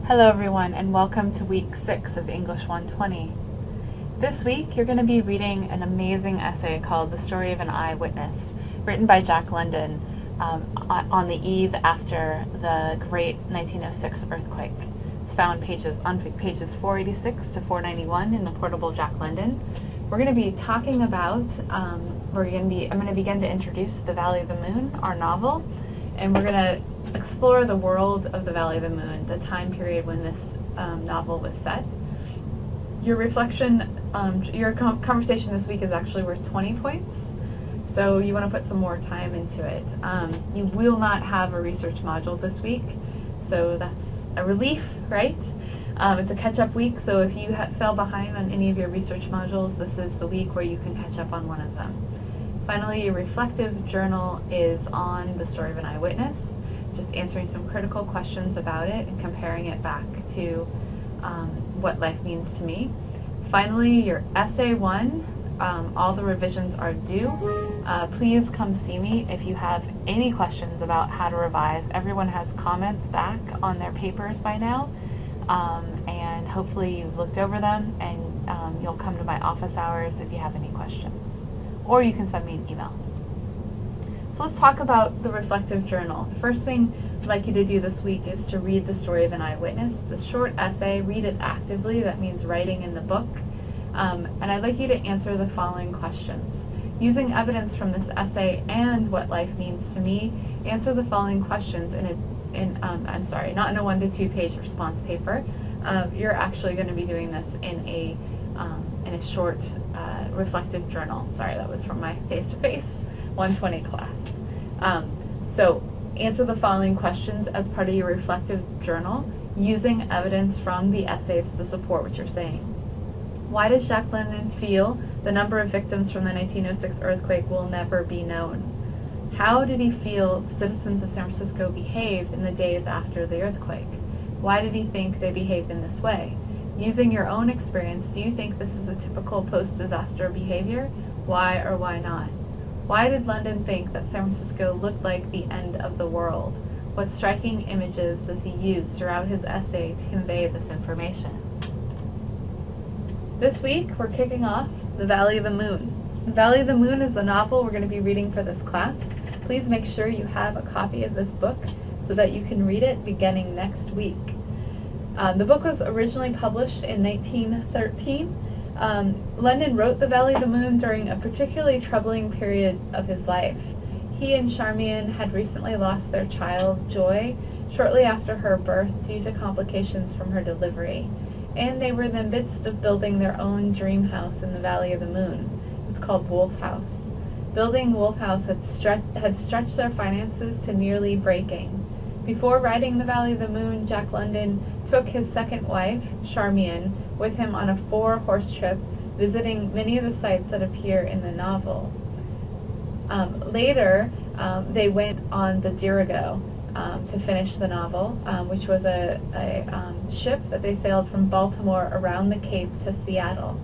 Hello everyone, and welcome to week 6 of English 120. This week you're going to be reading an amazing essay called The Story of an Eyewitness, written by Jack London on the eve after the great 1906 earthquake. It's found on pages 486 to 491 in the portable Jack London. We're going to be talking about, I'm going to begin to introduce The Valley of the Moon, our novel, and we're going to explore the world of The Valley of the Moon, the time period when this novel was set. Your reflection, your conversation this week is actually worth 20 points, so you want to put some more time into it. You will not have a research module this week, so that's a relief, right? It's a catch-up week, so if you fell behind on any of your research modules, this is the week where you can catch up on one of them. Finally, your reflective journal is on The Story of an Eyewitness, just answering some critical questions about it and comparing it back to what life means to me. Finally, your essay 1, all the revisions are due. Please come see me if you have any questions about how to revise. Everyone has comments back on their papers by now, and hopefully you've looked over them and you'll come to my office hours if you have any questions. Or you can send me an email. So let's talk about the reflective journal. The first thing I'd like you to do this week is to read The Story of an Eyewitness. It's a short essay. Read it actively. That means writing in the book. And I'd like you to answer the following questions. Using evidence from this essay and what life means to me, answer the following questions not in a 1 to 2 page response paper. You're actually going to be doing this in a short reflective journal. Sorry, that was from my face-to-face 120 class. So answer the following questions as part of your reflective journal using evidence from the essays to support what you're saying. Why does Jack London feel the number of victims from the 1906 earthquake will never be known? How did he feel the citizens of San Francisco behaved in the days after the earthquake? Why did he think they behaved in this way? Using your own experience, do you think this is a typical post-disaster behavior? Why or why not? Why did London think that San Francisco looked like the end of the world? What striking images does he use throughout his essay to convey this information? This week, we're kicking off The Valley of the Moon. The Valley of the Moon is a novel we're going to be reading for this class. Please make sure you have a copy of this book so that you can read it beginning next week. The book was originally published in 1913. London wrote The Valley of the Moon during a particularly troubling period of his life. He and Charmian had recently lost their child, Joy, shortly after her birth due to complications from her delivery, and they were in the midst of building their own dream house in the Valley of the Moon. It's called Wolf House. Building Wolf House had stretched their finances to nearly breaking. Before writing The Valley of the Moon, Jack London took his second wife, Charmian, with him on a 4-horse trip, visiting many of the sites that appear in the novel. Later, they went on the Dirigo to finish the novel, which was a ship that they sailed from Baltimore around the Cape to Seattle.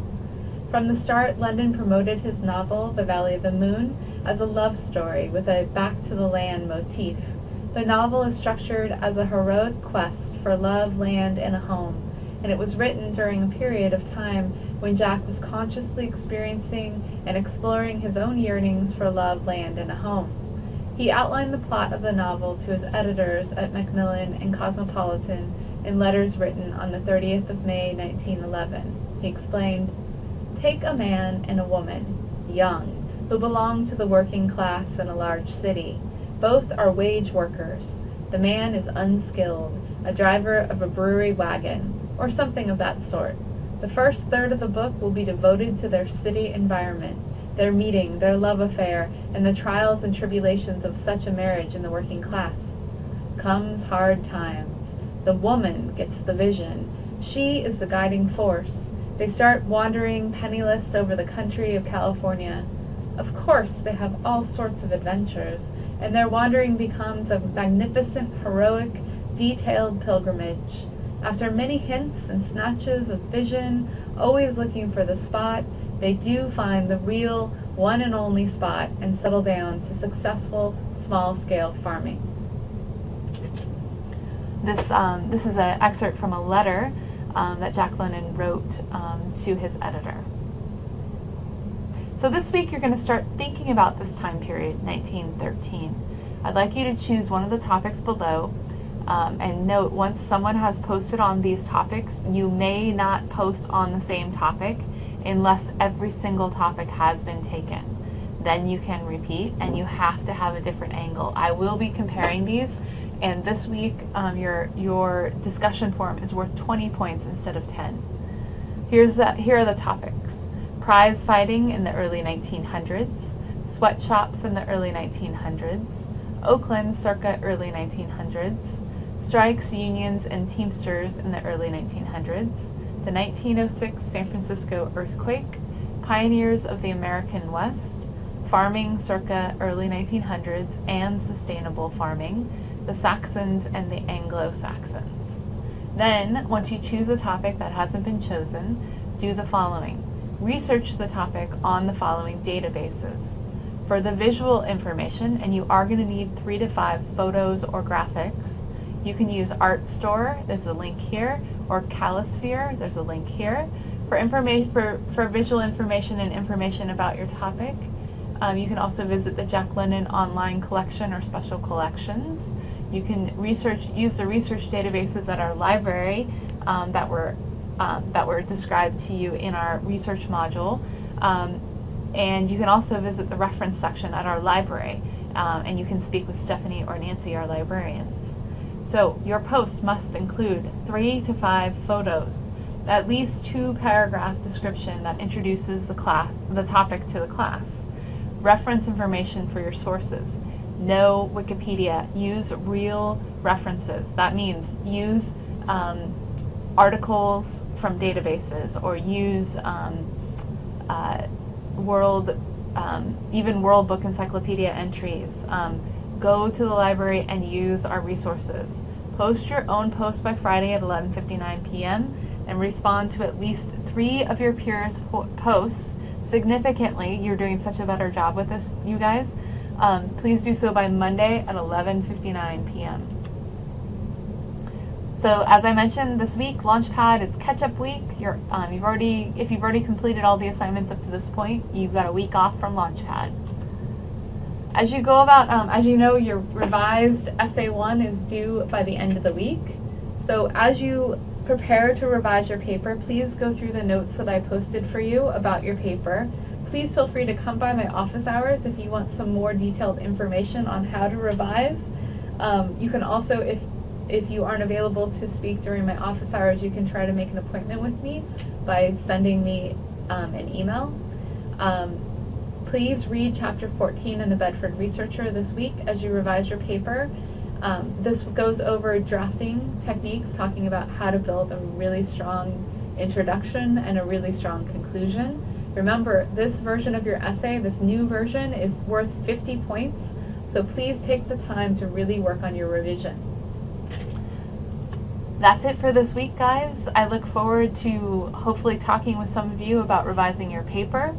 From the start, London promoted his novel, The Valley of the Moon, as a love story with a back-to-the-land motif. The novel is structured as a heroic quest for love, land, and a home, and it was written during a period of time when Jack was consciously experiencing and exploring his own yearnings for love, land, and a home. He outlined the plot of the novel to his editors at Macmillan and Cosmopolitan in letters written on the 30th of May, 1911. He explained, "Take a man and a woman, young, who belong to the working class in a large city. Both are wage workers. The man is unskilled, a driver of a brewery wagon, or something of that sort. The first third of the book will be devoted to their city environment, their meeting, their love affair, and the trials and tribulations of such a marriage in the working class. Comes hard times. The woman gets the vision. She is the guiding force. They start wandering penniless over the country of California. Of course, they have all sorts of adventures, and their wandering becomes a magnificent, heroic, detailed pilgrimage. After many hints and snatches of vision, always looking for the spot, they do find the real, one and only spot and settle down to successful, small-scale farming." This is an excerpt from a letter that Jack London wrote to his editor. So this week you're going to start thinking about this time period, 1913. I'd like you to choose one of the topics below, and note, once someone has posted on these topics, you may not post on the same topic unless every single topic has been taken. Then you can repeat, and you have to have a different angle. I will be comparing these, and this week your discussion form is worth 20 points instead of 10. Here are the topics. Prize fighting in the early 1900s, sweatshops in the early 1900s, Oakland circa early 1900s, strikes, unions, and Teamsters in the early 1900s, the 1906 San Francisco earthquake, pioneers of the American West, farming circa early 1900s and sustainable farming, the Saxons and the Anglo-Saxons. Then, once you choose a topic that hasn't been chosen, do the following. Research the topic on the following databases. For the visual information, and you are going to need 3 to 5 photos or graphics, you can use ArtStore, there's a link here, or Calisphere, there's a link here. For visual information and information about your topic, you can also visit the Jack London online collection or special collections. You can use the research databases at our library that were described to you in our research module. And you can also visit the reference section at our library, and you can speak with Stephanie or Nancy, our librarians. So your post must include 3 to 5 photos, at least 2-paragraph description that introduces the topic to the class, reference information for your sources. No Wikipedia. Use real references. That means use articles from databases, or use even World Book Encyclopedia entries. Go to the library and use our resources. Post your own post by Friday at 11:59 p.m. and respond to at least 3 of your peers' posts significantly. You're doing such a better job with this, you guys. Please do so by Monday at 11:59 p.m. So as I mentioned, this week, Launchpad, it's catch-up week. If you've already completed all the assignments up to this point, you've got a week off from Launchpad. As you go about, as you know, your revised Essay 1 is due by the end of the week. So as you prepare to revise your paper, please go through the notes that I posted for you about your paper. Please feel free to come by my office hours if you want some more detailed information on how to revise. You can also, if you aren't available to speak during my office hours, you can try to make an appointment with me by sending me an email. Please read Chapter 14 in the Bedford Researcher this week as you revise your paper. This goes over drafting techniques, talking about how to build a really strong introduction and a really strong conclusion. Remember, this version of your essay, this new version, is worth 50 points, so please take the time to really work on your revision. That's it for this week, guys. I look forward to hopefully talking with some of you about revising your paper,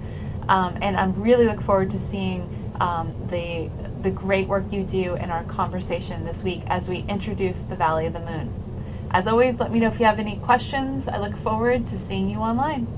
and I really look forward to seeing the great work you do in our conversation this week as we introduce the Valley of the Moon. As always, let me know if you have any questions. I look forward to seeing you online.